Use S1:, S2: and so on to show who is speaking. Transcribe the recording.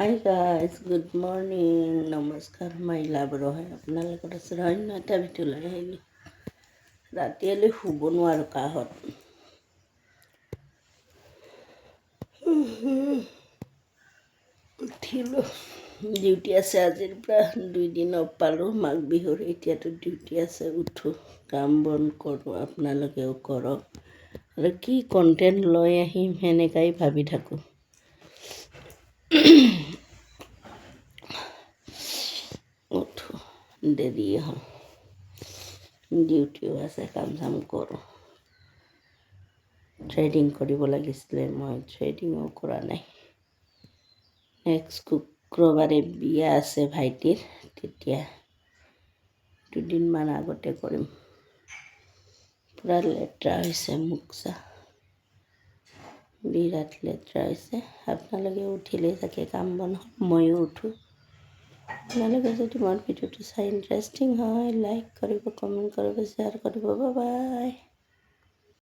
S1: Hi guys, good morning, নমস্কাৰ। মই লাভ ৰহে আপোনালোকৰ আছে অন্য এটা ভিডিঅ' লৈ আহিলোঁ। ৰাতিলৈ শুব নোৱাৰোঁ কাহত। উঠিলোঁ, ডিউটি আছে আজিৰ পৰা 2 দিন অফ পালোঁ মাঘ বিহুৰ। এতিয়াতো ডিউটি আছে, উঠোঁ, কাম বন কৰোঁ, আপোনালোকেও কৰক। আৰু কি কণ্টেণ্ট লৈ আহিম সেনেকাই ভাবি থাকোঁ। উঠোঁ, দেৰি হয়, ডিউটিও আছে, কাম চাম কৰোঁ। থ্ৰেডিং কৰিব লাগিছিলে, মই থ্ৰেডিঙো কৰা নাই। নেক্সট শুক্ৰবাৰে বিয়া আছে ভাইটিৰ, তেতিয়া 2 দিনমান আগতে কৰিম। পূৰা লেতেৰা হৈছে মুখ-চা, বিৰাট লেতেৰা হৈছে। আপোনালোকে উঠিলে চাগে কাম বন, ময়ো উঠোঁ। আপোনালোকে যদি মোৰ ভিডিঅ'টো চাই ইণ্টাৰেষ্টিং হয়, লাইক কৰিব, কমেণ্ট কৰিব, শ্বেয়াৰ কৰিব। Bye bye.